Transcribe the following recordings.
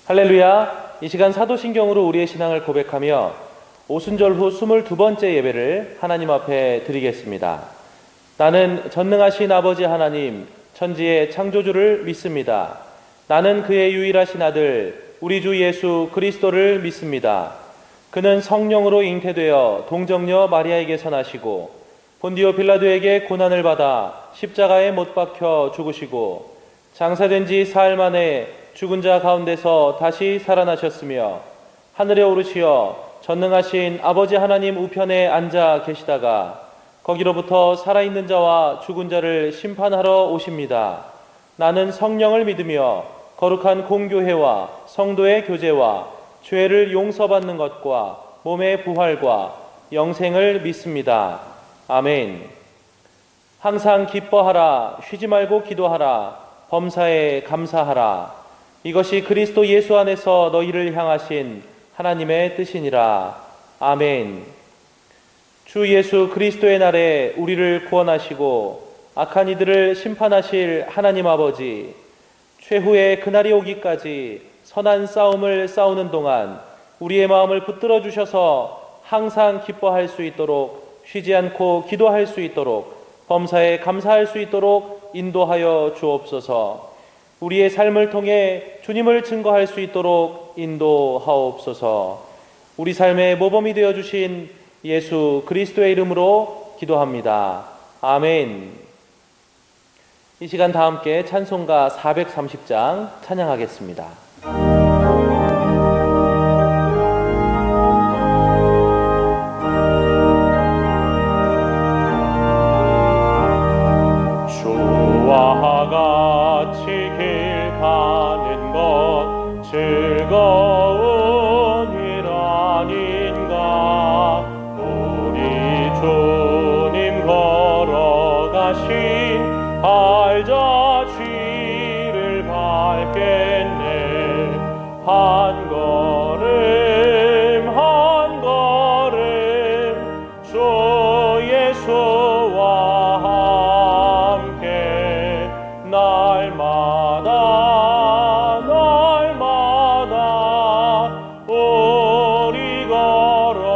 할렐루야. 이 시간 사도신경으로 우리의 신앙을 고백하며 오순절 후 22번째 예배를 하나님 앞에 드리겠습니다. 나는 전능하신 아버지 하나님, 천지의 창조주를 믿습니다. 나는 그의 유일하신 아들 우리 주 예수 그리스도를 믿습니다. 그는 성령으로 잉태되어 동정녀 마리아에게서 나시고 본디오 빌라도에게 고난을 받아 십자가에 못 박혀 죽으시고 장사된 지 사흘 만에 죽은 자 가운데서 다시 살아나셨으며 하늘에 오르시어 전능하신 아버지 하나님 우편에 앉아 계시다가 거기로부터 살아있는 자와 죽은 자를 심판하러 오십니다. 나는 성령을 믿으며 거룩한 공교회와 성도의 교제와 죄를 용서받는 것과 몸의 부활과 영생을 믿습니다. 아멘. 항상 기뻐하라, 쉬지 말고 기도하라, 범사에 감사하라. 이것이 그리스도 예수 안에서 너희를 향하신 하나님의 뜻이니라. 아멘. 주 예수 그리스도의 날에 우리를 구원하시고 악한 이들을 심판하실 하나님 아버지, 최후의 그날이 오기까지 선한 싸움을 싸우는 동안 우리의 마음을 붙들어 주셔서 항상 기뻐할 수 있도록, 쉬지 않고 기도할 수 있도록, 범사에 감사할 수 있도록 인도하여 주옵소서. 우리의 삶을 통해 주님을 증거할 수 있도록 인도하옵소서. 우리 삶의 모범이 되어주신 예수 그리스도의 이름으로 기도합니다. 아멘. 이 시간 다 함께 찬송가 430장 찬양하겠습니다. 주와 같이 길 가는 것 즐거운 일 아닌가. 우리 주님 걸어가신 발자취를 밟겠네. 한 걸음 한 걸음 주 예수와 함께 날마다 우리 걸어가리.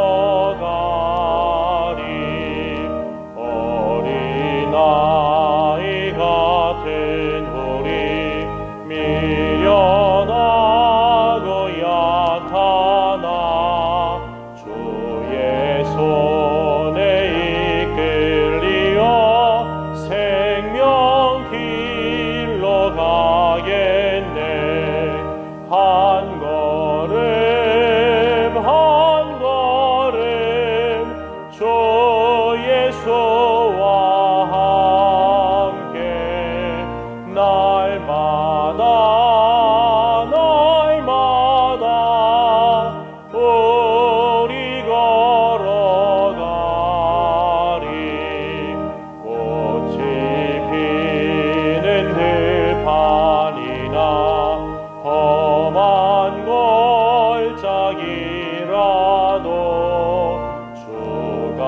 어린아이 같은 우리 미련하고 약하나 주의 손에 이끌리어 생명길로 가겠네. 한 걸음 한 걸음 주 예수와 함께 날마다 우리 걸어가리. 꽃이 피는 들판이나 험한 골짜기라도 주가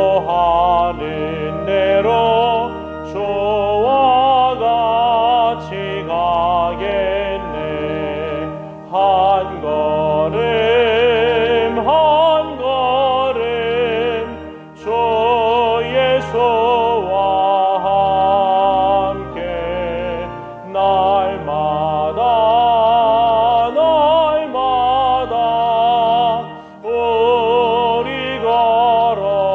인도하는 대로 주와 같이 가겠네. 한 걸음 한 걸음 주 예수와 함께 날마다 우리 걸어가리.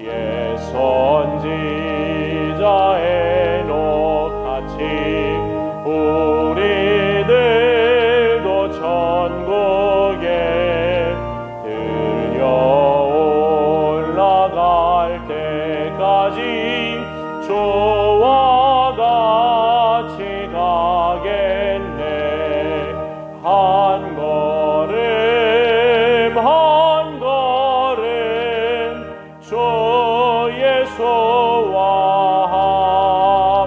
옛 선지자의 녹같이 우리들도 천국에 들려 올라갈 때까지 주와 같이 가겠네. 한 걸음 한 걸음 주 예수 그리스도와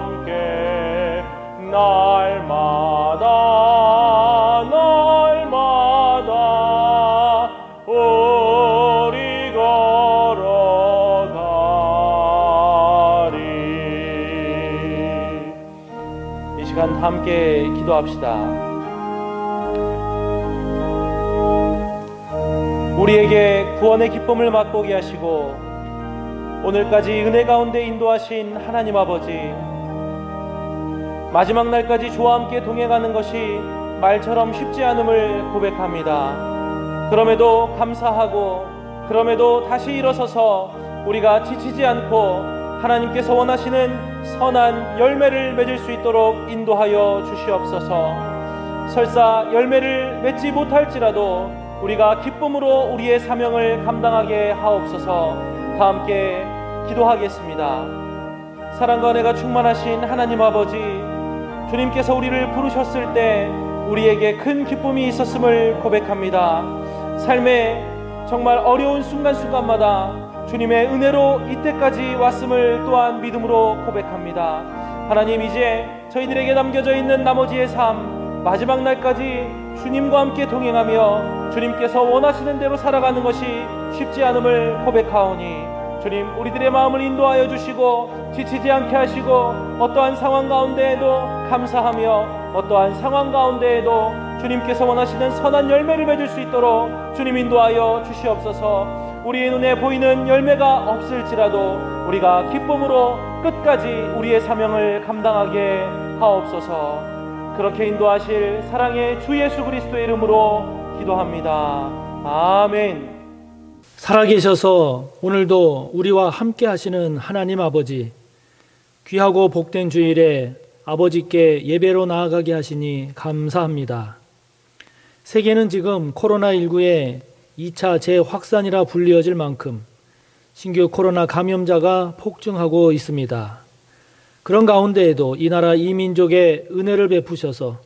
함께 날마다 우리 걸어가리. 이 시간 함께 기도합시다. 우리에게 구원의 기쁨을 맛보게 하시고 오늘까지 은혜 가운데 인도하신 하나님 아버지, 마지막 날까지 주와 함께 동행하는 것이 말처럼 쉽지 않음을 고백합니다. 그럼에도 감사하고, 그럼에도 다시 일어서서 우리가 지치지 않고 하나님께서 원하시는 선한 열매를 맺을 수 있도록 인도하여 주시옵소서. 설사 열매를 맺지 못할지라도 우리가 기쁨으로 우리의 사명을 감당하게 하옵소서. 다 함께 기도하겠습니다. 사랑과 은혜가 충만하신 하나님 아버지, 주님께서 우리를 부르셨을 때 우리에게 큰 기쁨이 있었음을 고백합니다. 삶의 정말 어려운 순간순간마다 주님의 은혜로 이때까지 왔음을 또한 믿음으로 고백합니다. 하나님, 이제 저희들에게 남겨져 있는 나머지의 삶, 마지막 날까지 주님과 함께 동행하며 주님께서 원하시는 대로 살아가는 것이 쉽지 않음을 고백하오니 주님, 우리들의 마음을 인도하여 주시고 지치지 않게 하시고 어떠한 상황 가운데에도 감사하며 어떠한 상황 가운데에도 주님께서 원하시는 선한 열매를 맺을 수 있도록 주님 인도하여 주시옵소서. 우리의 눈에 보이는 열매가 없을지라도 우리가 기쁨으로 끝까지 우리의 사명을 감당하게 하옵소서. 그렇게 인도하실 사랑의 주 예수 그리스도의 이름으로 기도합니다. 아멘. 살아계셔서 오늘도 우리와 함께 하시는 하나님 아버지, 귀하고 복된 주일에 아버지께 예배로 나아가게 하시니 감사합니다. 세계는 지금 코로나19의 2차 재확산이라 불리어질 만큼 신규 코로나 감염자가 폭증하고 있습니다. 그런 가운데에도 이 나라 이 민족에 은혜를 베푸셔서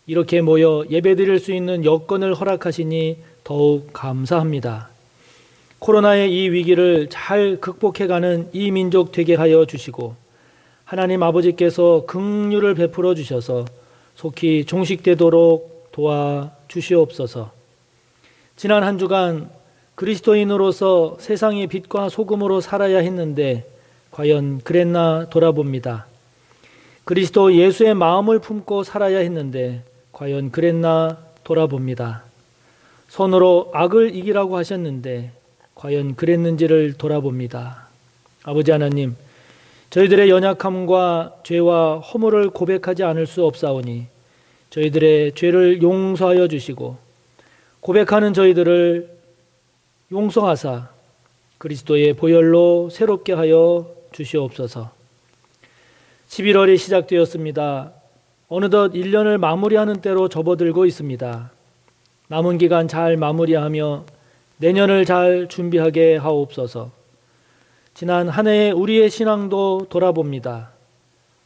이렇게 모여 예배드릴 수 있는 여건을 허락하시니 더욱 감사합니다. 코로나의 이 위기를 잘 극복해가는 이 민족 되게 하여 주시고 하나님 아버지께서 긍휼을 베풀어 주셔서 속히 종식되도록 도와주시옵소서. 지난 한 주간 그리스도인으로서 세상의 빛과 소금으로 살아야 했는데 과연 그랬나 돌아봅니다. 그리스도 예수의 마음을 품고 살아야 했는데 과연 그랬나 돌아봅니다. 손으로 악을 이기라고 하셨는데 과연 그랬는지를 돌아봅니다. 아버지 하나님, 저희들의 연약함과 죄와 허물을 고백하지 않을 수 없사오니 저희들의 죄를 용서하여 주시고 고백하는 저희들을 용서하사 그리스도의 보혈로 새롭게 하여 주시옵소서. 11월이 시작되었습니다. 어느덧 1년을 마무리하는 때로 접어들고 있습니다. 남은 기간 잘 마무리하며 내년을 잘 준비하게 하옵소서. 지난 한 해의 우리의 신앙도 돌아봅니다.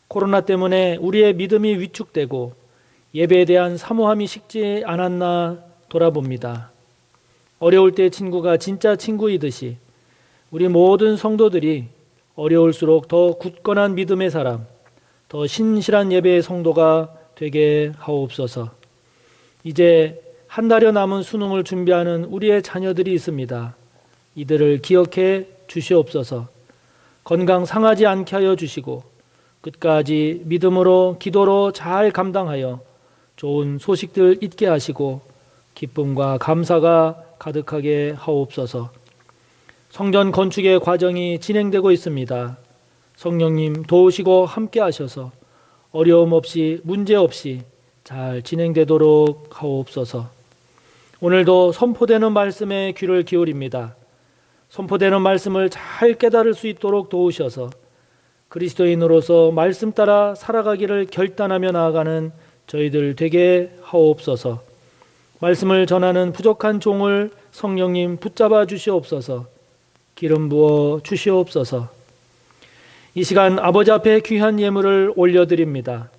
코로나 때문에 우리의 믿음이 위축되고 예배에 대한 사모함이 식지 않았나 돌아봅니다. 어려울 때 친구가 진짜 친구이듯이 우리 모든 성도들이 어려울수록 더 굳건한 믿음의 사람, 더 신실한 예배의 성도가 되게 하옵소서. 이제 한 달여 남은 수능을 준비하는 우리의 자녀들이 있습니다. 이들을 기억해 주시옵소서. 건강 상하지 않게 하여 주시고 끝까지 믿음으로 기도로 잘 감당하여 좋은 소식들 있게 하시고 기쁨과 감사가 가득하게 하옵소서. 성전 건축의 과정이 진행되고 있습니다. 성령님 도우시고 함께 하셔서 어려움 없이 문제 없이 잘 진행되도록 하옵소서. 오늘도 선포되는 말씀에 귀를 기울입니다. 선포되는 말씀을 잘 깨달을 수 있도록 도우셔서 그리스도인으로서 말씀 따라 살아가기를 결단하며 나아가는 저희들 되게 하옵소서. 말씀을 전하는 부족한 종을 성령님 붙잡아 주시옵소서. 기름 부어 주시옵소서. 이 시간 아버지 앞에 귀한 예물을 올려드립니다.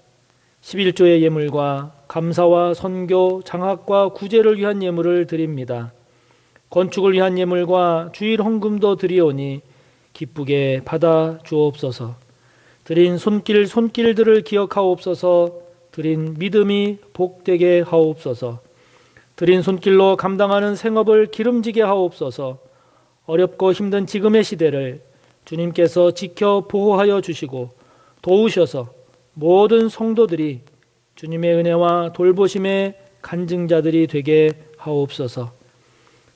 11조의 예물과 감사와 선교, 장학과 구제를 위한 예물을 드립니다. 건축을 위한 예물과 주일 헌금도 드리오니 기쁘게 받아 주옵소서. 드린 손길들을 기억하옵소서. 드린 믿음이 복되게 하옵소서. 드린 손길로 감당하는 생업을 기름지게 하옵소서. 어렵고 힘든 지금의 시대를 주님께서 지켜 보호하여 주시고 도우셔서 모든 성도들이 주님의 은혜와 돌보심의 간증자들이 되게 하옵소서.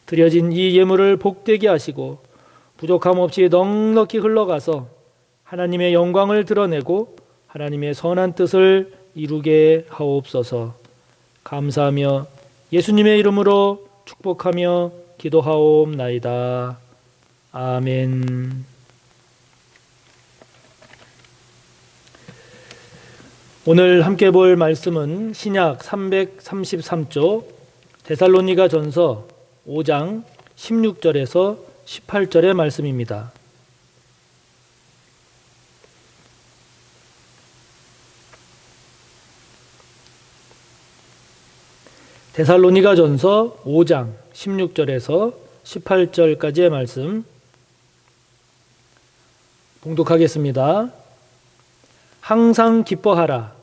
드려진 이 예물을 복되게 하시고 부족함 없이 넉넉히 흘러가서 하나님의 영광을 드러내고 하나님의 선한 뜻을 이루게 하옵소서. 감사하며 예수님의 이름으로 축복하며 기도하옵나이다. 아멘. 오늘 함께 볼 말씀은 신약 333조 데살로니가 전서 5장 16절에서 18절의 말씀입니다. 데살로니가 전서 5장 16절에서 18절까지의 말씀 봉독하겠습니다. 항상 기뻐하라.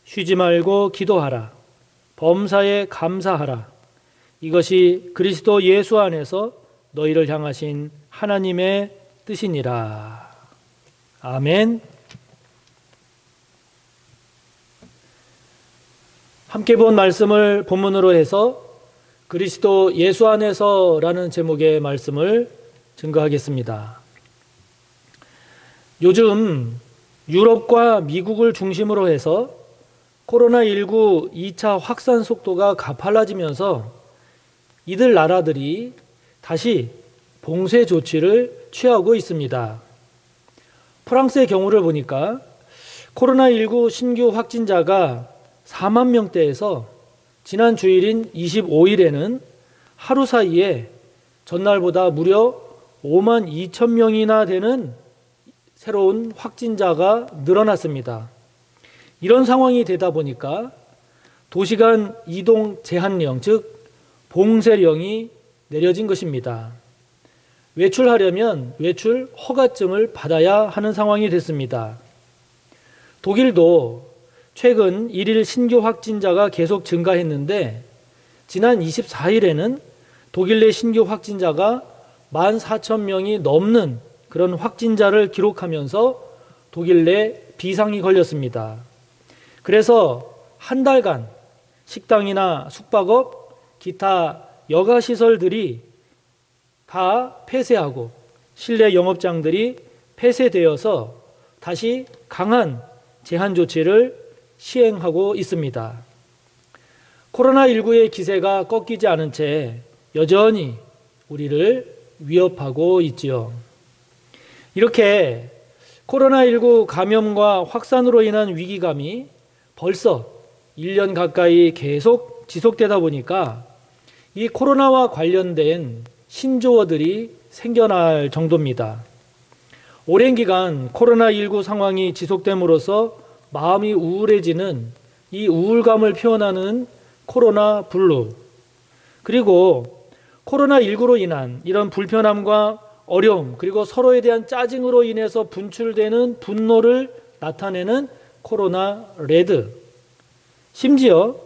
쉬지 말고 기도하라. 범사에 감사하라. 이것이 그리스도 예수 안에서 너희를 향하신 하나님의 뜻이니라. 아멘. 함께 본 말씀을 본문으로 해서 그리스도 예수 안에서라는 제목의 말씀을 증거하겠습니다. 요즘 유럽과 미국을 중심으로 해서 코로나19 2차 확산 속도가 가팔라지면서 이들 나라들이 다시 봉쇄 조치를 취하고 있습니다. 프랑스의 경우를 보니까 코로나19 신규 확진자가 4만 명대에서 지난 주일인 25일에는 하루 사이에 전날보다 무려 5만 2천 명이나 되는 새로운 확진자가 늘어났습니다. 이런 상황이 되다 보니까 도시간 이동 제한령, 즉 봉쇄령이 내려진 것입니다. 외출하려면 외출 허가증을 받아야 하는 상황이 됐습니다. 독일도 최근 일일 신규 확진자가 계속 증가했는데 지난 24일에는 독일 내 신규 확진자가 14,000명이 넘는 그런 확진자를 기록하면서 독일 내 비상이 걸렸습니다. 그래서 한 달간 식당이나 숙박업, 기타 여가시설들이 다 폐쇄하고 실내 영업장들이 폐쇄되어서 다시 강한 제한 조치를 시행하고 있습니다. 코로나19의 기세가 꺾이지 않은 채 여전히 우리를 위협하고 있지요. 이렇게 코로나19 감염과 확산으로 인한 위기감이 벌써 1년 가까이 계속 지속되다 보니까 이 코로나와 관련된 신조어들이 생겨날 정도입니다. 오랜 기간 코로나19 상황이 지속됨으로써 마음이 우울해지는 이 우울감을 표현하는 코로나 블루, 그리고 코로나19로 인한 이런 불편함과 어려움, 그리고 서로에 대한 짜증으로 인해서 분출되는 분노를 나타내는 코로나 레드, 심지어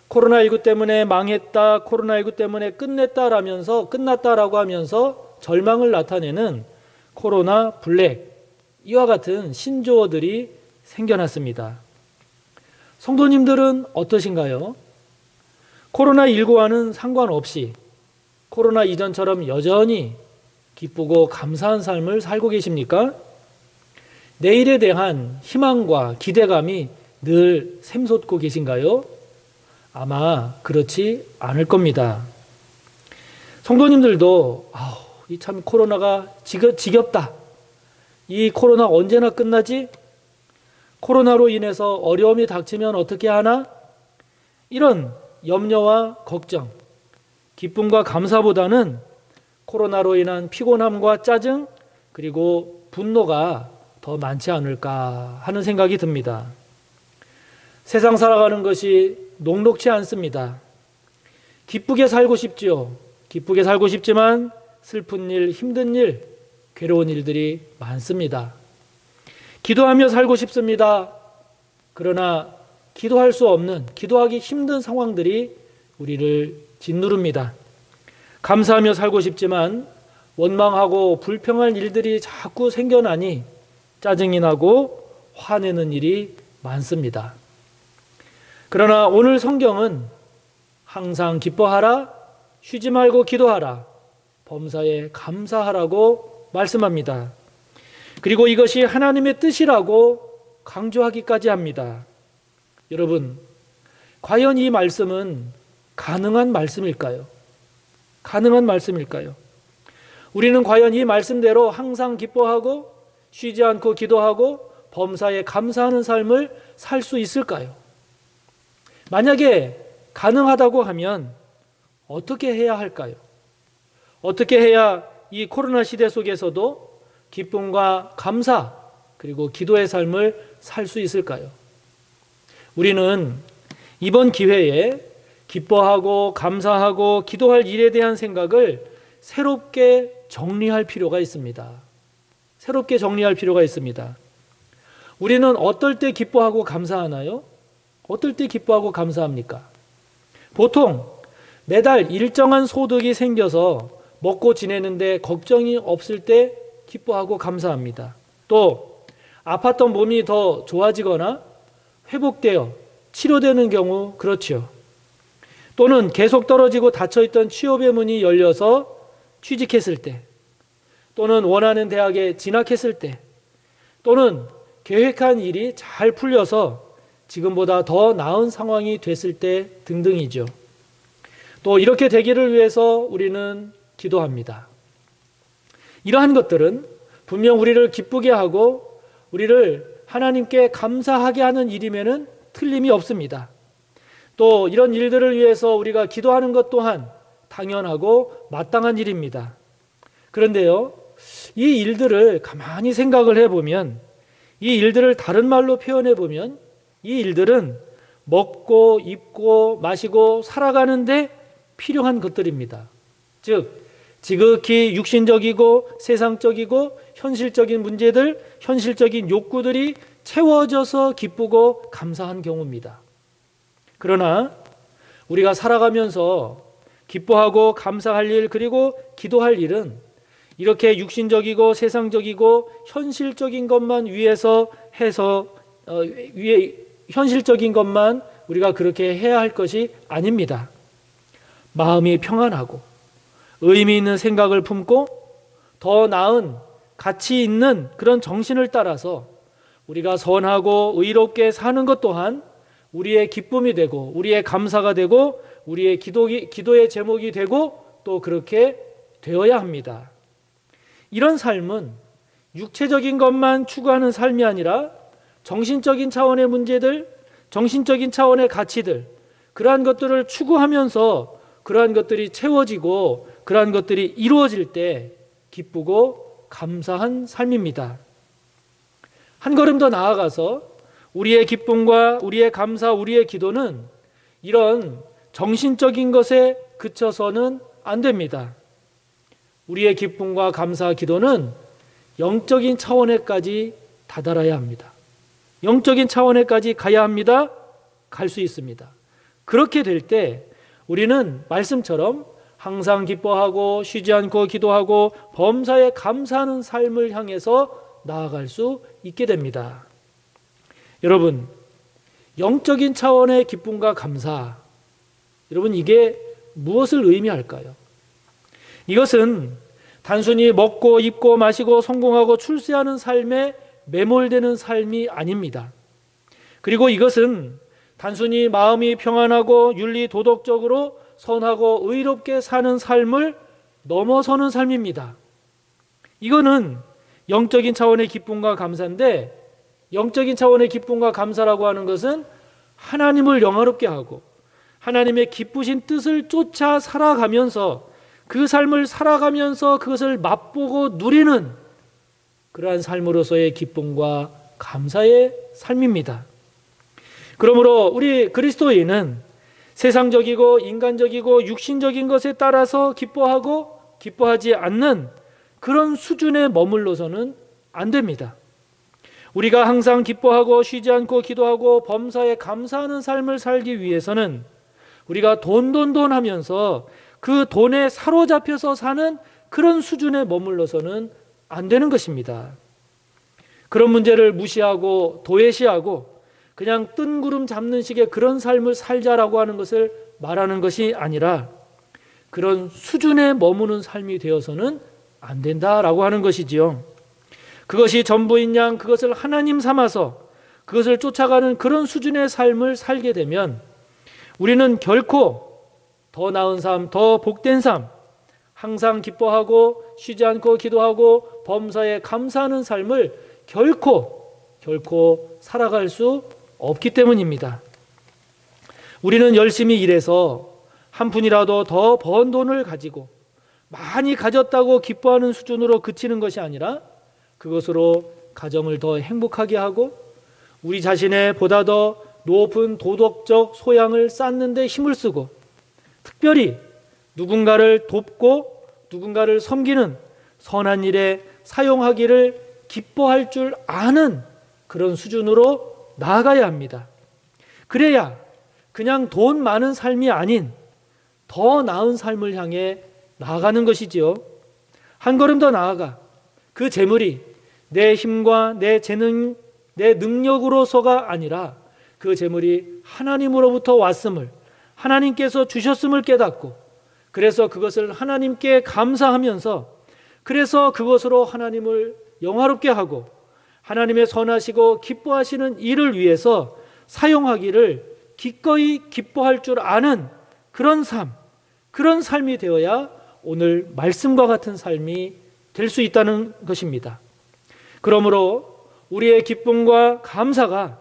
코로나19 때문에 망했다, 코로나19 때문에 끝났다라고 하면서 절망을 나타내는 코로나 블랙, 이와 같은 신조어들이 생겨났습니다. 성도님들은 어떠신가요? 코로나19와는 상관없이 코로나 이전처럼 여전히 기쁘고 감사한 삶을 살고 계십니까? 내일에 대한 희망과 기대감이 늘 샘솟고 계신가요? 아마 그렇지 않을 겁니다. 성도님들도 이 참 코로나가 지겹다. 이 코로나 언제나 끝나지? 코로나로 인해서 어려움이 닥치면 어떻게 하나? 이런 염려와 걱정, 기쁨과 감사보다는 코로나로 인한 피곤함과 짜증, 그리고 분노가 더 많지 않을까 하는 생각이 듭니다. 세상 살아가는 것이 녹록지 않습니다. 기쁘게 살고 싶지요. 기쁘게 살고 싶지만 슬픈 일, 힘든 일 괴로운 일들이 많습니다. 기도하며 살고 싶습니다. 그러나 기도할 수 없는, 기도하기 힘든 상황들이 우리를 짓누릅니다. 감사하며 살고 싶지만 원망하고 불평할 일들이 자꾸 생겨나니 짜증이 나고 화내는 일이 많습니다. 그러나 오늘 성경은 항상 기뻐하라, 쉬지 말고 기도하라, 범사에 감사하라고 말씀합니다. 그리고 이것이 하나님의 뜻이라고 강조하기까지 합니다. 여러분, 과연 이 말씀은 가능한 말씀일까요? 가능한 말씀일까요? 우리는 과연 이 말씀대로 항상 기뻐하고 쉬지 않고 기도하고 범사에 감사하는 삶을 살 수 있을까요? 만약에 가능하다고 하면 어떻게 해야 할까요? 어떻게 해야 이 코로나 시대 속에서도 기쁨과 감사 그리고 기도의 삶을 살 수 있을까요? 우리는 이번 기회에 기뻐하고 감사하고 기도할 일에 대한 생각을 새롭게 정리할 필요가 있습니다. 새롭게 정리할 필요가 있습니다. 우리는 어떨 때 기뻐하고 감사하나요? 어떨 때 기뻐하고 감사합니까? 보통 매달 일정한 소득이 생겨서 먹고 지내는데 걱정이 없을 때 기뻐하고 감사합니다. 또 아팠던 몸이 더 좋아지거나 회복되어 치료되는 경우 그렇죠. 또는 계속 떨어지고 닫혀있던 취업의 문이 열려서 취직했을 때, 또는 원하는 대학에 진학했을 때, 또는 계획한 일이 잘 풀려서 지금보다 더 나은 상황이 됐을 때 등등이죠. 또 이렇게 되기를 위해서 우리는 기도합니다. 이러한 것들은 분명 우리를 기쁘게 하고 우리를 하나님께 감사하게 하는 일임에는 틀림이 없습니다. 또 이런 일들을 위해서 우리가 기도하는 것 또한 당연하고 마땅한 일입니다. 그런데요, 이 일들을 가만히 생각을 해보면, 이 일들을 다른 말로 표현해보면 이 일들은 먹고 입고 마시고 살아가는데 필요한 것들입니다. 즉 지극히 육신적이고 세상적이고 현실적인 문제들, 현실적인 욕구들이 채워져서 기쁘고 감사한 경우입니다. 그러나 우리가 살아가면서 기뻐하고 감사할 일 그리고 기도할 일은 이렇게 육신적이고 세상적이고 현실적인 것만 위해서 해서 현실적인 것만 우리가 그렇게 해야 할 것이 아닙니다. 마음이 평안하고 의미 있는 생각을 품고 더 나은 가치 있는 그런 정신을 따라서 우리가 선하고 의롭게 사는 것 또한 우리의 기쁨이 되고 우리의 감사가 되고 우리의 기도의 제목이 되고 또 그렇게 되어야 합니다. 이런 삶은 육체적인 것만 추구하는 삶이 아니라 정신적인 차원의 문제들, 정신적인 차원의 가치들, 그러한 것들을 추구하면서 그러한 것들이 채워지고 그러한 것들이 이루어질 때 기쁘고 감사한 삶입니다. 한 걸음 더 나아가서 우리의 기쁨과 우리의 감사, 우리의 기도는 이런 정신적인 것에 그쳐서는 안 됩니다. 우리의 기쁨과 감사, 기도는 영적인 차원에까지 다다라야 합니다. 영적인 차원에까지 가야 합니다. 갈 수 있습니다. 그렇게 될 때 우리는 말씀처럼 항상 기뻐하고 쉬지 않고 기도하고 범사에 감사하는 삶을 향해서 나아갈 수 있게 됩니다. 여러분, 영적인 차원의 기쁨과 감사, 여러분 이게 무엇을 의미할까요? 이것은 단순히 먹고 입고 마시고 성공하고 출세하는 삶에 매몰되는 삶이 아닙니다. 그리고 이것은 단순히 마음이 평안하고 윤리 도덕적으로 선하고 의롭게 사는 삶을 넘어서는 삶입니다. 이거는 영적인 차원의 기쁨과 감사인데, 영적인 차원의 기쁨과 감사라고 하는 것은 하나님을 영화롭게 하고 하나님의 기쁘신 뜻을 쫓아 살아가면서 그 삶을 살아가면서 그것을 맛보고 누리는 그러한 삶으로서의 기쁨과 감사의 삶입니다. 그러므로 우리 그리스도인은 세상적이고 인간적이고 육신적인 것에 따라서 기뻐하고 기뻐하지 않는 그런 수준에 머물러서는 안 됩니다. 우리가 항상 기뻐하고 쉬지 않고 기도하고 범사에 감사하는 삶을 살기 위해서는 우리가 돈 하면서 그 돈에 사로잡혀서 사는 그런 수준에 머물러서는 안 되는 것입니다. 그런 문제를 무시하고 도외시하고 그냥 뜬구름 잡는 식의 그런 삶을 살자라고 하는 것을 말하는 것이 아니라 그런 수준에 머무는 삶이 되어서는 안 된다라고 하는 것이지요. 그것이 전부인 양 그것을 하나님 삼아서 그것을 쫓아가는 그런 수준의 삶을 살게 되면 우리는 결코 더 나은 삶, 더 복된 삶, 항상 기뻐하고 쉬지 않고 기도하고 범사에 감사하는 삶을 결코 살아갈 수 없기 때문입니다. 우리는 열심히 일해서 한 푼이라도 더 번 돈을 가지고 많이 가졌다고 기뻐하는 수준으로 그치는 것이 아니라 그것으로 가정을 더 행복하게 하고 우리 자신의 보다 더 높은 도덕적 소양을 쌓는 데 힘을 쓰고 특별히 누군가를 돕고 누군가를 섬기는 선한 일에 사용하기를 기뻐할 줄 아는 그런 수준으로 나아가야 합니다. 그래야 그냥 돈 많은 삶이 아닌 더 나은 삶을 향해 나아가는 것이지요. 한 걸음 더 나아가 그 재물이 내 힘과 내 재능, 내 능력으로서가 아니라 그 재물이 하나님으로부터 왔음을 하나님께서 주셨음을 깨닫고 그래서 그것을 하나님께 감사하면서 그래서 그것으로 하나님을 영화롭게 하고 하나님의 선하시고 기뻐하시는 일을 위해서 사용하기를 기꺼이 기뻐할 줄 아는 그런 삶, 그런 삶이 되어야 오늘 말씀과 같은 삶이 될 수 있다는 것입니다. 그러므로 우리의 기쁨과 감사가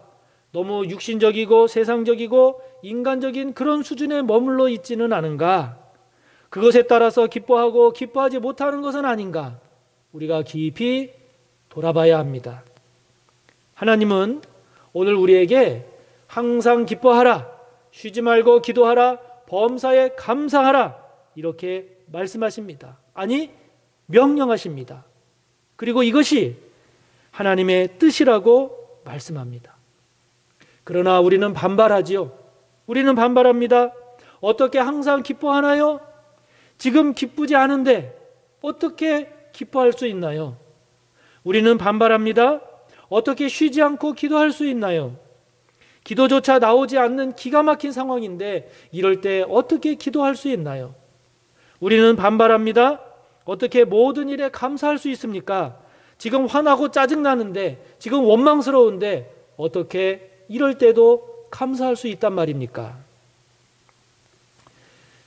너무 육신적이고 세상적이고 인간적인 그런 수준에 머물러 있지는 않은가? 그것에 따라서 기뻐하고 기뻐하지 못하는 것은 아닌가? 우리가 깊이 돌아봐야 합니다. 하나님은 오늘 우리에게 항상 기뻐하라, 쉬지 말고 기도하라, 범사에 감사하라 이렇게 말씀하십니다. 아니 명령하십니다. 그리고 이것이 하나님의 뜻이라고 말씀합니다. 그러나 우리는 반발하지요. 우리는 반발합니다. 어떻게 항상 기뻐하나요? 지금 기쁘지 않은데 어떻게 기뻐할 수 있나요? 우리는 반발합니다. 어떻게 쉬지 않고 기도할 수 있나요? 기도조차 나오지 않는 기가 막힌 상황인데 이럴 때 어떻게 기도할 수 있나요? 우리는 반발합니다. 어떻게 모든 일에 감사할 수 있습니까? 지금 화나고 짜증나는데 지금 원망스러운데 어떻게 이럴 때도 감사할 수 있단 말입니까?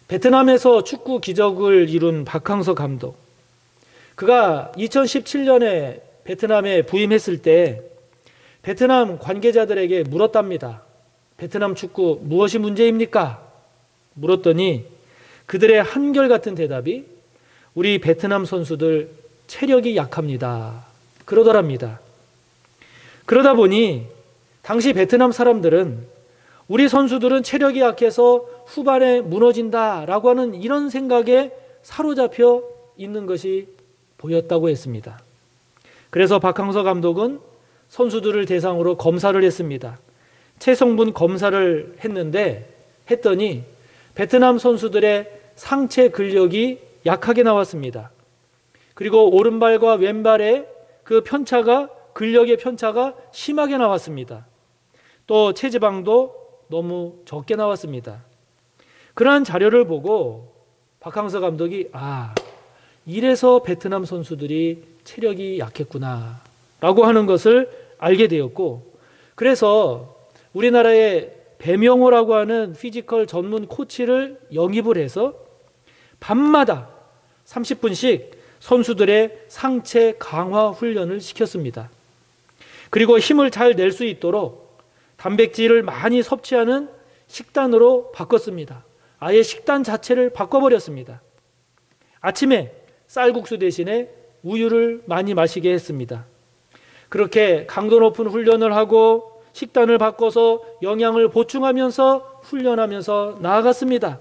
베트남에서 축구 기적을 이룬 박항서 감독, 그가 2017년에 베트남에 부임했을 때 베트남 관계자들에게 물었답니다. 베트남 축구 무엇이 문제입니까? 물었더니 그들의 한결같은 대답이 우리 베트남 선수들 체력이 약합니다. 그러더랍니다. 그러다 보니 당시 베트남 사람들은 우리 선수들은 체력이 약해서 후반에 무너진다라고 하는 이런 생각에 사로잡혀 있는 것이 보였다고 했습니다. 그래서 박항서 감독은 선수들을 대상으로 검사를 했습니다. 체성분 검사를 했더니 베트남 선수들의 상체 근력이 약하게 나왔습니다. 그리고 오른발과 왼발의 그 편차가 근력의 편차가 심하게 나왔습니다. 또 체지방도 너무 적게 나왔습니다. 그러한 자료를 보고 박항서 감독이 이래서 베트남 선수들이 체력이 약했구나 라고 하는 것을 알게 되었고, 그래서 우리나라의 배명호라고 하는 피지컬 전문 코치를 영입을 해서 밤마다 30분씩 선수들의 상체 강화 훈련을 시켰습니다. 그리고 힘을 잘 낼 수 있도록 단백질을 많이 섭취하는 식단으로 바꿨습니다. 아예 식단 자체를 바꿔버렸습니다. 아침에 쌀국수 대신에 우유를 많이 마시게 했습니다. 그렇게 강도 높은 훈련을 하고 식단을 바꿔서 영양을 보충하면서 훈련하면서 나아갔습니다.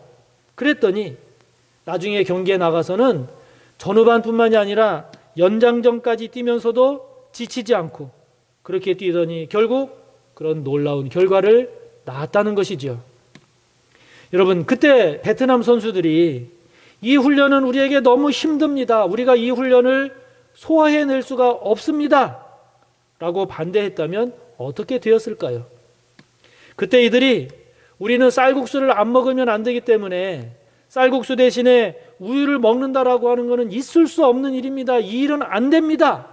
그랬더니 나중에 경기에 나가서는 전후반뿐만이 아니라 연장전까지 뛰면서도 지치지 않고 그렇게 뛰더니 결국 그런 놀라운 결과를 낳았다는 것이죠. 여러분, 그때 베트남 선수들이 이 훈련은 우리에게 너무 힘듭니다. 우리가 이 훈련을 소화해낼 수가 없습니다. 라고 반대했다면 어떻게 되었을까요? 그때 이들이 우리는 쌀국수를 안 먹으면 안 되기 때문에 쌀국수 대신에 우유를 먹는다라고 하는 것은 있을 수 없는 일입니다. 이 일은 안 됩니다.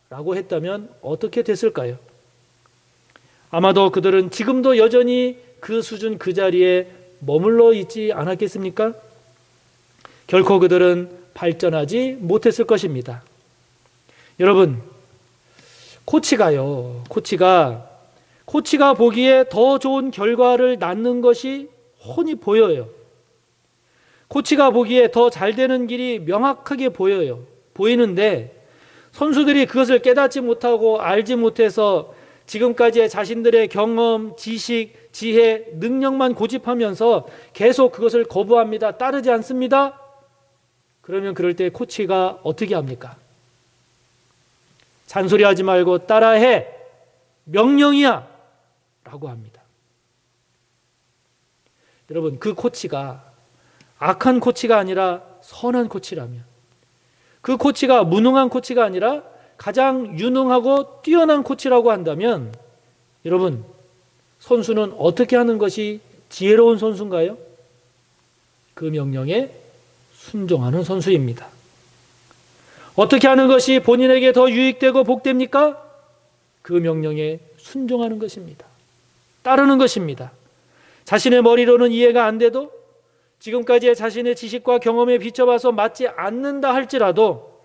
라고 했다면 어떻게 됐을까요? 아마도 그들은 지금도 여전히 그 수준 그 자리에 머물러 있지 않았겠습니까? 결코 그들은 발전하지 못했을 것입니다. 여러분, 코치가 보기에 더 좋은 결과를 낳는 것이 훤히 보여요. 코치가 보기에 더 잘 되는 길이 명확하게 보이는데 선수들이 그것을 깨닫지 못하고 알지 못해서 지금까지의 자신들의 경험, 지식, 지혜, 능력만 고집하면서 계속 그것을 거부합니다. 따르지 않습니다. 그러면 그럴 때 코치가 어떻게 합니까? 잔소리하지 말고 따라해. 명령이야. 라고 합니다. 여러분, 그 코치가 악한 코치가 아니라 선한 코치라면, 그 코치가 무능한 코치가 아니라 가장 유능하고 뛰어난 코치라고 한다면, 여러분, 선수는 어떻게 하는 것이 지혜로운 선수인가요? 그 명령에 순종하는 선수입니다. 어떻게 하는 것이 본인에게 더 유익되고 복됩니까? 그 명령에 순종하는 것입니다. 따르는 것입니다. 자신의 머리로는 이해가 안 돼도 지금까지의 자신의 지식과 경험에 비춰봐서 맞지 않는다 할지라도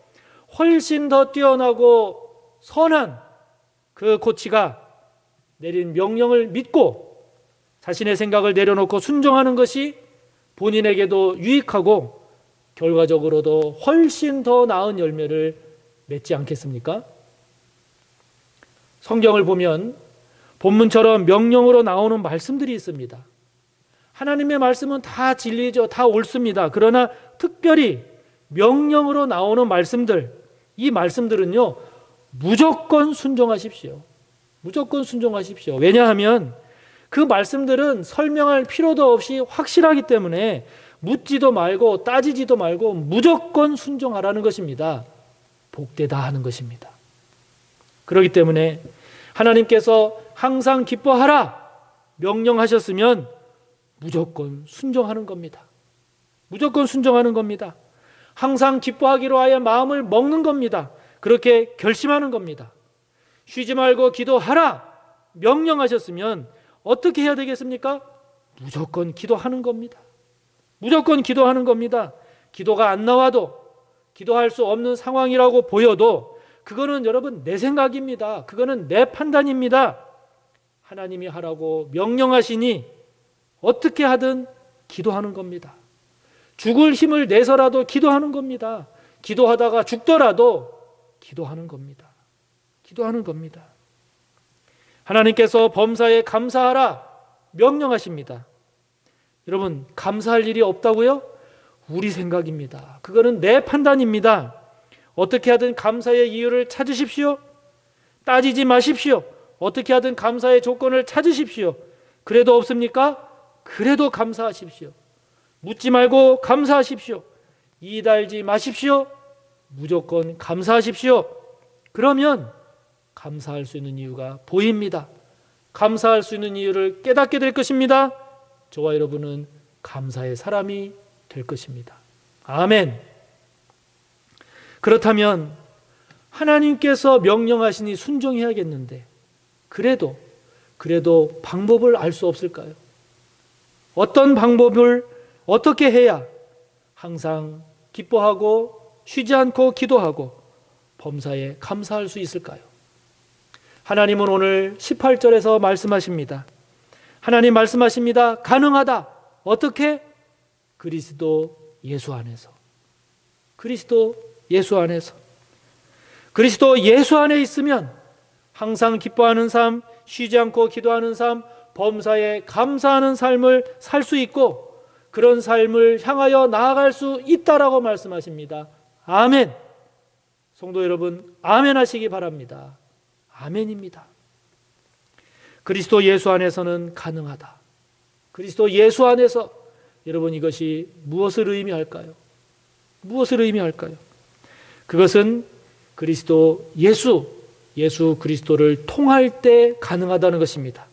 훨씬 더 뛰어나고 선한 그 코치가 내린 명령을 믿고 자신의 생각을 내려놓고 순종하는 것이 본인에게도 유익하고 결과적으로도 훨씬 더 나은 열매를 맺지 않겠습니까? 성경을 보면 본문처럼 명령으로 나오는 말씀들이 있습니다. 하나님의 말씀은 다 진리죠. 다 옳습니다. 그러나 특별히 명령으로 나오는 말씀들, 이 말씀들은요, 무조건 순종하십시오. 무조건 순종하십시오. 왜냐하면 그 말씀들은 설명할 필요도 없이 확실하기 때문에 묻지도 말고 따지지도 말고 무조건 순종하라는 것입니다. 복되다 하는 것입니다. 그렇기 때문에 하나님께서 항상 기뻐하라 명령하셨으면 무조건 순종하는 겁니다. 무조건 순종하는 겁니다. 항상 기뻐하기로 하여 마음을 먹는 겁니다. 그렇게 결심하는 겁니다. 쉬지 말고 기도하라 명령하셨으면 어떻게 해야 되겠습니까? 무조건 기도하는 겁니다. 무조건 기도하는 겁니다. 기도가 안 나와도, 기도할 수 없는 상황이라고 보여도 그거는 여러분 내 생각입니다. 그거는 내 판단입니다. 하나님이 하라고 명령하시니 어떻게 하든 기도하는 겁니다. 죽을 힘을 내서라도 기도하는 겁니다. 기도하다가 죽더라도 기도하는 겁니다. 기도하는 겁니다. 하나님께서 범사에 감사하라 명령하십니다. 여러분, 감사할 일이 없다고요? 우리 생각입니다. 그거는 내 판단입니다. 어떻게 하든 감사의 이유를 찾으십시오. 따지지 마십시오. 어떻게 하든 감사의 조건을 찾으십시오. 그래도 없습니까? 그래도 감사하십시오. 묻지 말고 감사하십시오. 이달지 마십시오. 무조건 감사하십시오. 그러면 감사할 수 있는 이유가 보입니다. 감사할 수 있는 이유를 깨닫게 될 것입니다. 저와 여러분은 감사의 사람이 될 것입니다. 아멘. 그렇다면 하나님께서 명령하시니 순종해야겠는데 그래도 방법을 알 수 없을까요? 어떤 방법을 어떻게 해야 항상 기뻐하고 쉬지 않고 기도하고 범사에 감사할 수 있을까요? 하나님은 오늘 18절에서 말씀하십니다. 하나님 말씀하십니다. 가능하다. 어떻게? 그리스도 예수 안에서. 그리스도 예수 안에서. 그리스도 예수 안에 있으면 항상 기뻐하는 삶, 쉬지 않고 기도하는 삶, 범사에 감사하는 삶을 살 수 있고 그런 삶을 향하여 나아갈 수 있다라고 말씀하십니다. 아멘. 성도 여러분, 아멘 하시기 바랍니다. 아멘입니다. 그리스도 예수 안에서는 가능하다. 그리스도 예수 안에서, 여러분, 이것이 무엇을 의미할까요? 무엇을 의미할까요? 그것은 그리스도 예수 그리스도를 통할 때 가능하다는 것입니다.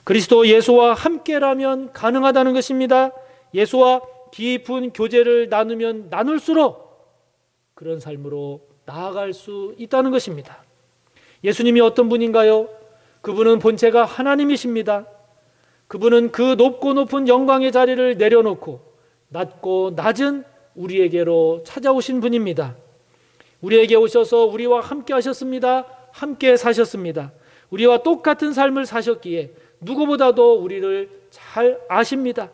그리스도 예수와 함께라면 가능하다는 것입니다. 예수와 깊은 교제를 나누면 나눌수록 그런 삶으로 나아갈 수 있다는 것입니다. 예수님이 어떤 분인가요? 그분은 본체가 하나님이십니다. 그분은 그 높고 높은 영광의 자리를 내려놓고 낮고 낮은 우리에게로 찾아오신 분입니다. 우리에게 오셔서 우리와 함께 하셨습니다. 함께 사셨습니다. 우리와 똑같은 삶을 사셨기에 누구보다도 우리를 잘 아십니다.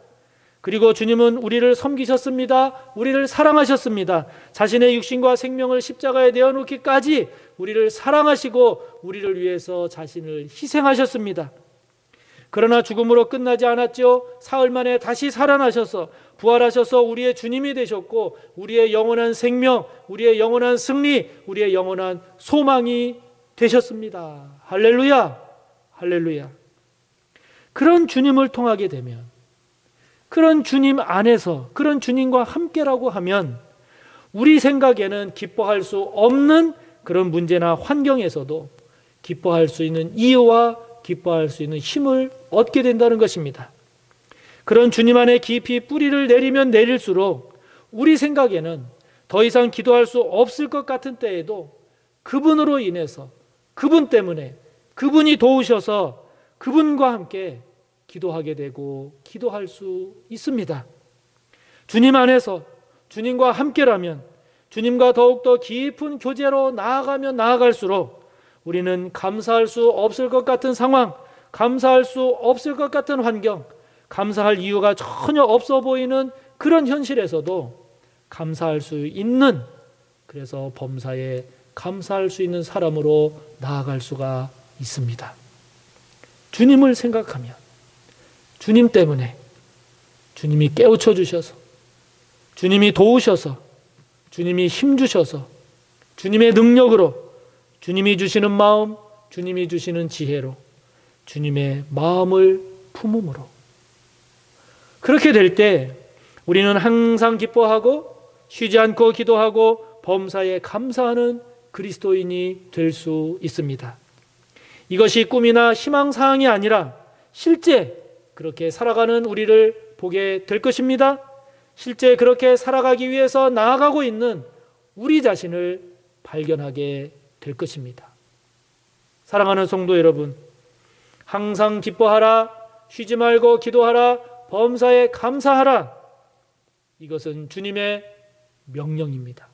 그리고 주님은 우리를 섬기셨습니다. 우리를 사랑하셨습니다. 자신의 육신과 생명을 십자가에 내어놓기까지 우리를 사랑하시고 우리를 위해서 자신을 희생하셨습니다. 그러나 죽음으로 끝나지 않았죠. 사흘 만에 다시 살아나셔서 부활하셔서 우리의 주님이 되셨고 우리의 영원한 생명, 우리의 영원한 승리, 우리의 영원한 소망이 되셨습니다. 할렐루야, 할렐루야. 그런 주님을 통하게 되면, 그런 주님 안에서, 그런 주님과 함께라고 하면 우리 생각에는 기뻐할 수 없는 그런 문제나 환경에서도 기뻐할 수 있는 이유와 기뻐할 수 있는 힘을 얻게 된다는 것입니다. 그런 주님 안에 깊이 뿌리를 내리면 내릴수록 우리 생각에는 더 이상 기도할 수 없을 것 같은 때에도 그분으로 인해서, 그분 때문에, 그분이 도우셔서 그분과 함께 기도하게 되고 기도할 수 있습니다. 주님 안에서 주님과 함께라면, 주님과 더욱더 깊은 교제로 나아가면 나아갈수록 우리는 감사할 수 없을 것 같은 상황, 감사할 수 없을 것 같은 환경, 감사할 이유가 전혀 없어 보이는 그런 현실에서도 감사할 수 있는, 그래서 범사에 감사할 수 있는 사람으로 나아갈 수가 있습니다. 주님을 생각하면, 주님 때문에, 주님이 깨우쳐 주셔서, 주님이 도우셔서, 주님이 힘주셔서, 주님의 능력으로, 주님이 주시는 마음, 주님이 주시는 지혜로, 주님의 마음을 품음으로, 그렇게 될 때 우리는 항상 기뻐하고 쉬지 않고 기도하고 범사에 감사하는 그리스도인이 될 수 있습니다. 이것이 꿈이나 희망사항이 아니라 실제 그렇게 살아가는 우리를 보게 될 것입니다. 실제 그렇게 살아가기 위해서 나아가고 있는 우리 자신을 발견하게 될 것입니다. 사랑하는 성도 여러분, 항상 기뻐하라, 쉬지 말고 기도하라, 범사에 감사하라. 이것은 주님의 명령입니다.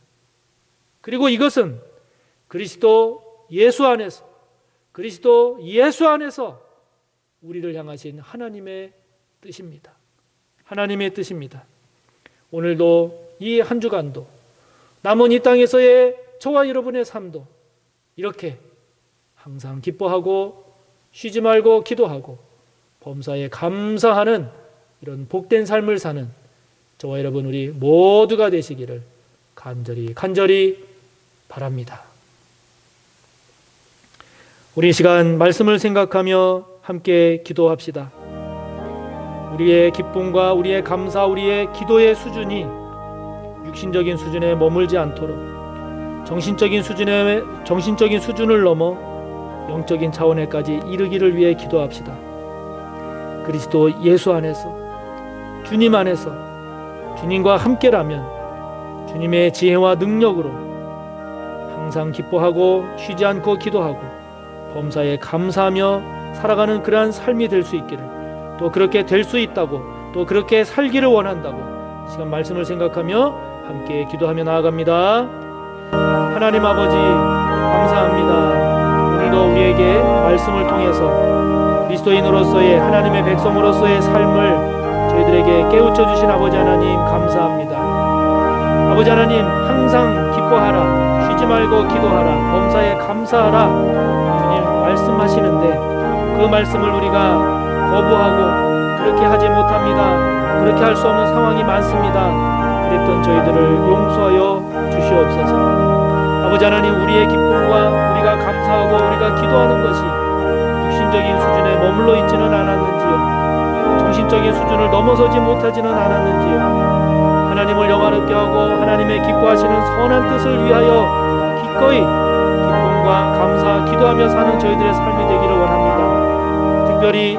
그리고 이것은 그리스도 예수 안에서, 그리스도 예수 안에서 우리를 향하신 하나님의 뜻입니다. 하나님의 뜻입니다. 오늘도 이 한 주간도, 남은 이 땅에서의 저와 여러분의 삶도 이렇게 항상 기뻐하고 쉬지 말고 기도하고 범사에 감사하는 이런 복된 삶을 사는 저와 여러분 우리 모두가 되시기를 간절히 바랍니다. 우리 시간 말씀을 생각하며 함께 기도합시다. 우리의 기쁨과 우리의 감사, 우리의 기도의 수준이 육신적인 수준에 머물지 않도록 정신적인 수준을 넘어 영적인 차원에까지 이르기를 위해 기도합시다. 그리스도 예수 안에서, 주님 안에서, 주님과 함께라면 주님의 지혜와 능력으로 항상 기뻐하고 쉬지 않고 기도하고 범사에 감사하며 살아가는 그러한 삶이 될 수 있기를, 또 그렇게 될 수 있다고, 또 그렇게 살기를 원한다고 시간 말씀을 생각하며 함께 기도하며 나아갑니다. 하나님 아버지 감사합니다. 오늘도 우리에게 말씀을 통해서 그리스도인으로서의, 하나님의 백성으로서의 삶을 저희들에게 깨우쳐 주신 아버지 하나님 감사합니다. 아버지 하나님, 항상 기뻐하라, 쉬지 말고 기도하라, 범사에 감사하라 주님 말씀하시는데 그 말씀을 우리가 거부하고 그렇게 하지 못합니다. 그렇게 할 수 없는 상황이 많습니다. 그랬던 저희들을 용서하여 주시옵소서. 아버지 하나님, 우리의 기쁨과 우리가 감사하고 우리가 기도하는 것이 육신적인 수준에 머물러 있지는 않았는지요, 정신적인 수준을 넘어서지 못하지는 않았는지요, 하나님을 영화롭게 하고 하나님의 기뻐하시는 선한 뜻을 위하여 기꺼이 기쁨과 감사, 기도하며 사는 저희들의 삶이 되기를 원합니다. 특별히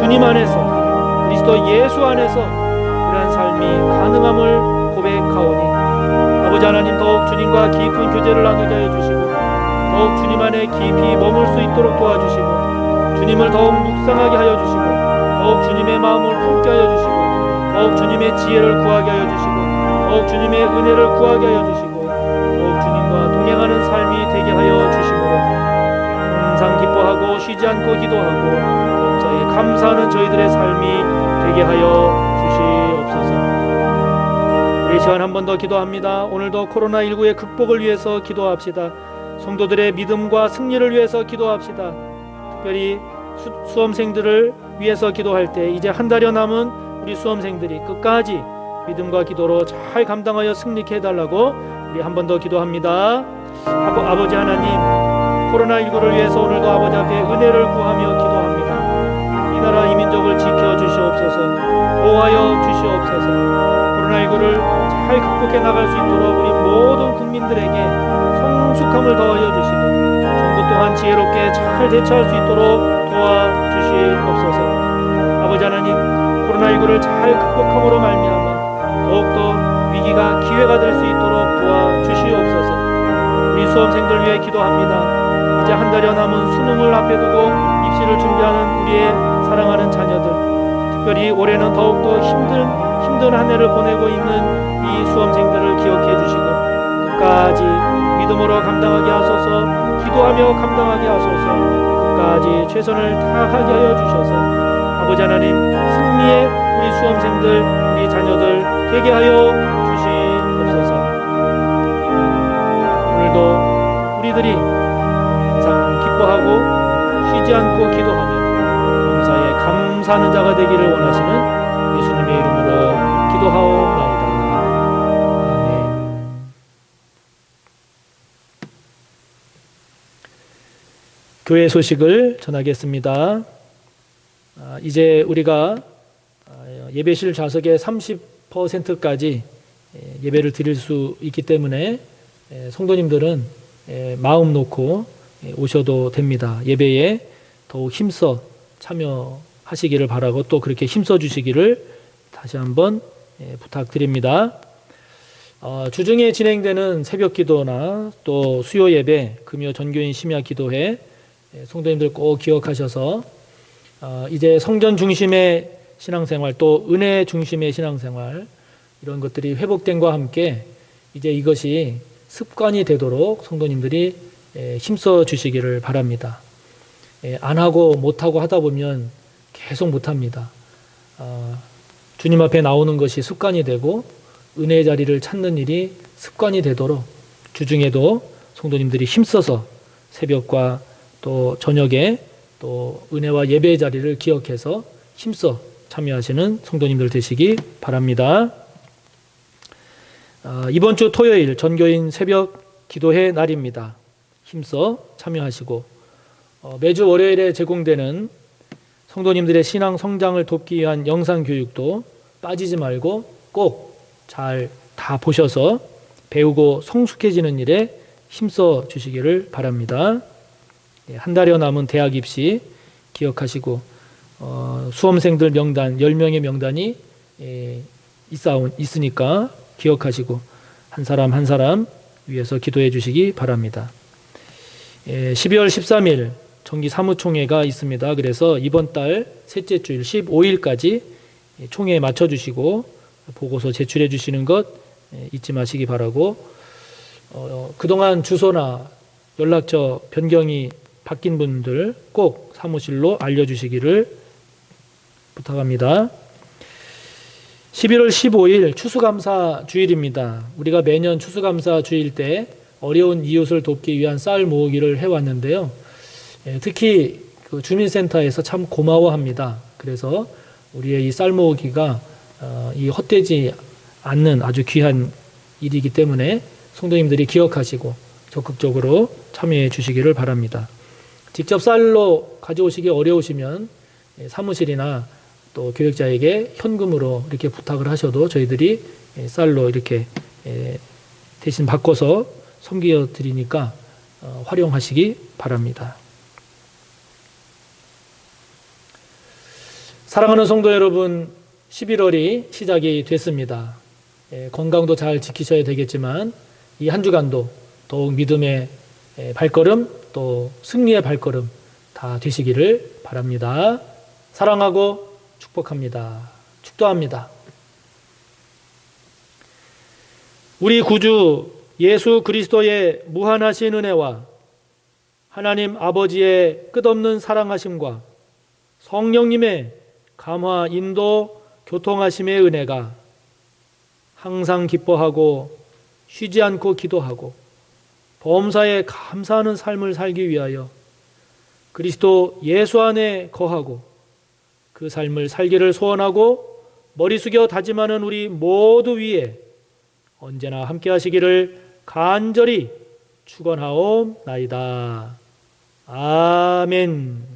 주님 안에서, 그리스도 예수 안에서 그러한 삶이 가능함을 고백하오니 아버지 하나님, 더욱 주님과 깊은 교제를 나누게 하여 주시고 더욱 주님 안에 깊이 머물 수 있도록 도와주시고 주님을 더욱 묵상하게 하여 주시고 더욱 주님의 마음을 품게 하여 주시고 더욱 주님의 지혜를 구하게 하여 주시고 더욱 주님의 은혜를 구하게 하여 주시고 더욱 주님과 동행하는 삶이 되게 하여 주시므로 항상 기뻐하고 쉬지 않고 기도하고 범사에 감사하는 저희들의 삶이 되게 하여 주시옵소서. 이 시간 한 번 더 기도합니다. 오늘도 코로나19의 극복을 위해서 기도합시다. 성도들의 믿음과 승리를 위해서 기도합시다. 특별히 수험생들을 위해서 기도할 때 이제 한 달여 남은 우리 수험생들이 끝까지 믿음과 기도로 잘 감당하여 승리케 해달라고 우리 한 번 더 기도합니다. 아버지 하나님, 코로나19를 위해서 오늘도 아버지 앞에 은혜를 구하며 기도합니다. 이 나라 이 민족을 지켜주시옵소서, 보호하여 주시옵소서. 코로나19를 잘 극복해 나갈 수 있도록 우리 모든 국민들에게 성숙함을 더하여 주시고 정부 또한 지혜롭게 잘 대처할 수 있도록 도와주시옵소서. 아버지 하나님, 코로나19를 잘 극복함으로 말미암아 더욱더 위기가 기회가 될 수 있도록 도와주시옵소서. 우리 수험생들 위해 기도합니다. 이제 한 달여 남은 수능을 앞에 두고 입시를 준비하는 우리의 사랑하는 자녀들, 특별히 올해는 더욱더 힘든 한 해를 보내고 있는 이 수험생들을 기억해 주시고 끝까지 믿음으로 감당하게 하소서, 기도하며 감당하게 하소서, 끝까지 최선을 다하게 하여 주셔서 아버지 하나님, 승리의 우리 수험생들, 우리 자녀들 되게 하여 주시옵소서. 오늘도 우리들이 항상 기뻐하고 쉬지 않고 기도하며 범사에 감사하는 자가 되기를 원하시는 예수님의 이름으로 기도하옵나이다. 아멘. 교회 소식을 전하겠습니다. 이제 우리가 예배실 좌석의 30%까지 예배를 드릴 수 있기 때문에 성도님들은 마음 놓고 오셔도 됩니다. 예배에 더욱 힘써 참여하시기를 바라고 또 그렇게 힘써 주시기를 다시 한번 부탁드립니다. 주중에 진행되는 새벽 기도나 또 수요 예배, 금요 전교인 심야 기도회, 성도님들 꼭 기억하셔서 이제 성전 중심의 신앙생활, 또 은혜 중심의 신앙생활, 이런 것들이 회복됨과 함께 이제 이것이 습관이 되도록 성도님들이 힘써 주시기를 바랍니다. 안 하고 못하고 하다 보면 계속 못합니다. 주님 앞에 나오는 것이 습관이 되고 은혜의 자리를 찾는 일이 습관이 되도록 주중에도 성도님들이 힘써서 새벽과 또 저녁에 또 은혜와 예배의 자리를 기억해서 힘써 참여하시는 성도님들 되시기 바랍니다. 이번 주 토요일 전교인 새벽 기도회 날입니다. 힘써 참여하시고 매주 월요일에 제공되는 성도님들의 신앙 성장을 돕기 위한 영상 교육도 빠지지 말고 꼭 잘 다 보셔서 배우고 성숙해지는 일에 힘써 주시기를 바랍니다. 한 달여 남은 대학 입시 기억하시고 수험생들 명단 10명의 명단이 있으니까 기억하시고 한 사람 한 사람 위해서 기도해 주시기 바랍니다. 12월 13일 정기 사무총회가 있습니다. 그래서 이번 달 셋째 주일 15일까지 총회에 맞춰주시고 보고서 제출해 주시는 것 잊지 마시기 바라고, 그동안 주소나 연락처 변경이 바뀐 분들 꼭 사무실로 알려주시기를 부탁합니다. 11월 15일 추수감사 주일입니다. 우리가 매년 추수감사 주일 때 어려운 이웃을 돕기 위한 쌀 모으기를 해왔는데요. 특히 그 주민센터에서 참 고마워합니다. 그래서 우리의 이 쌀 모으기가 이 헛되지 않는 아주 귀한 일이기 때문에 성도님들이 기억하시고 적극적으로 참여해 주시기를 바랍니다. 직접 쌀로 가져오시기 어려우시면 사무실이나 또 교역자에게 현금으로 이렇게 부탁을 하셔도 저희들이 쌀로 이렇게 대신 바꿔서 섬겨 드리니까 활용하시기 바랍니다. 사랑하는 성도 여러분, 11월이 시작이 됐습니다. 건강도 잘 지키셔야 되겠지만 이 한 주간도 더욱 믿음의 발걸음 또 승리의 발걸음 다 되시기를 바랍니다. 사랑하고 축복합니다. 축도합니다. 우리 구주 예수 그리스도의 무한하신 은혜와 하나님 아버지의 끝없는 사랑하심과 성령님의 감화, 인도, 교통하심의 은혜가 항상 기뻐하고 쉬지 않고 기도하고 범사에 감사하는 삶을 살기 위하여 그리스도 예수 안에 거하고 그 삶을 살기를 소원하고 머리 숙여 다짐하는 우리 모두 위에 언제나 함께 하시기를 간절히 축원하옵나이다. 아멘.